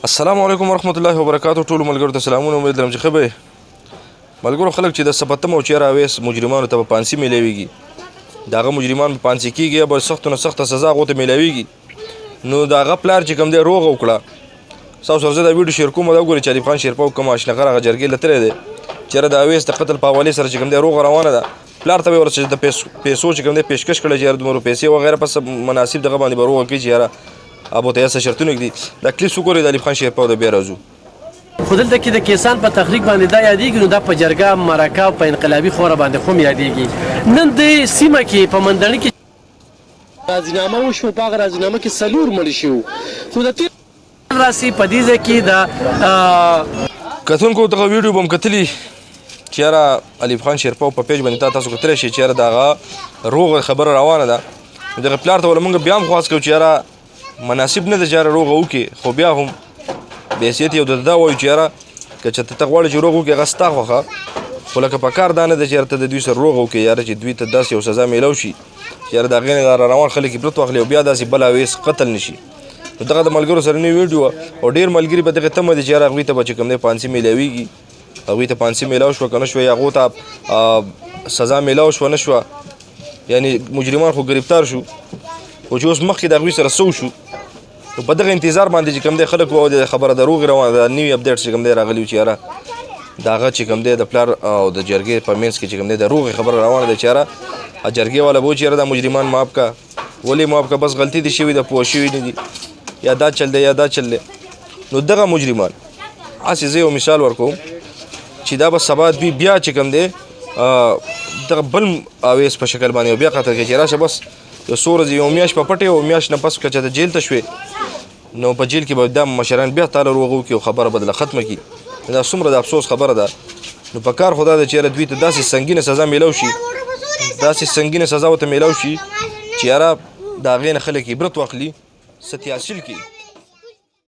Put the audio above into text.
السلام علیکم ورحمت الله وبرکاتو. ټولو ملګرو ته سلامونه. امید لرم چې ښه به ملګرو خلک چې د سپتم او چیرې اویس مجرمانو ته په پانسي میلاویږي، د هغه مجرمان په پانسي کېږي یا به سختو نه سخته سزا هغو ته میلاویږي. نو د هغه پلار چې کوم دی روغه وکړه. ستاسو سره زه دا ویډیو شیر کوم، دا وګورئ چې الف خان شیرپا کوم اشنغر هغه جرګې له تللی دی چېرې د اویس د قتل په حوالې سره چې کوم دی روغه روانه ده. پلار ته به یې ورسره د پیسو چې کوم دی پیشکش کړی چې یاره دومره پیسې وغیره پس مناسب دغه باندې به روغه کړي چې یاره ابو ته یې څه شرطونه ږدي. دا کلیپ وګورئ د الف خان شیرپا او د بیا راځو. خو دلته کې د کیسان په تخریق باندې دا یادېږي، نو دا په جرګه مرکه او په انقلابي خوره باندې خو هم یادېږي. نن د سیمه کې په مندڼي کې راضینامه وشوه، په هغه راضینامه کې 4 مړه شوي، خو د تېر راسي په دې ځای کې د کتونکو دغه ویډیو به هم کتلي چې یاره الف خان شیرپا په پیج باندې تاسو کتلی شئ چې یاره د هغه روغه خبره روانه ده. نو دغه پلار ته ولې موږ بیا هم خواست کوو چې یاره مناسب نه ده چې یاره روغه وکړي، خو بیا هم بحیثیت یو د دا وایو چې یاره که چېرته ته غواړې چې روغه وکړي هغه ستا خوښه، خو لکه په کار دا نه ده چې یاره ته د دوی سره روغه وکړي یاره چې دوی ته داسې یو سزا میلاو شي چې یاره د هغې نه را روان خلک عبرت واخلي او بیا داسې بل اویس قتل نه شي. نو دغه د ملګرو سره نوې ویډیو وه او ډېر ملګري به دغې تمه دي چې یاره هغوی ته به چې کوم دی پانسي میلاویږي، هغوی ته پانسي میلاو شوه که نه شوه، یا هغو ته سزا میلاو شوه نه شوه، یعنې مجرمان خو ګرفتار شو، خو چې اوس مخکې د هغوی سره څه وشو. نو په دغه انتظار باندې چې کوم دی خلک وو د خبره د روغې روانه ده، نوي اپډیټ چې کوم دی راغلي و چې یاره د هغه چې کوم دی د پلار او د جرګې په منځ کې چې کوم دی د روغې خبره روانه ده چې یاره جرګې والا به و چې یاره دا مجرمان معاف کا، ولې معاف کا، بس غلطي دې شوې ده، پوه شوي نه دي، یا دا چل دی یا دا چل دی. نو دغه مجرمان هسې زه یو مثال ورکوم چې دا به سبا دوی بیا چې کوم دی دغه بل اویس په شکل باندې بیا قتل کوي چې راشه بس یو څو ورځې یو میاشت په پټې او میاشت نه پس که چېرته جیل ته شوې نو په جیل کې به دا مشران بیا تاله روغه وکړي او خبره به دله ختمه کړي. دا څومره د افسوس خبره ده. نو په کار خو دا ده چې یاره دوی ته داسې سنګینه سزا میلاو شي، داسې سنګینه سزا ورته میلاو شي چې یاره د هغې نه خلک عبرت واخلي، څه حاصل کړي.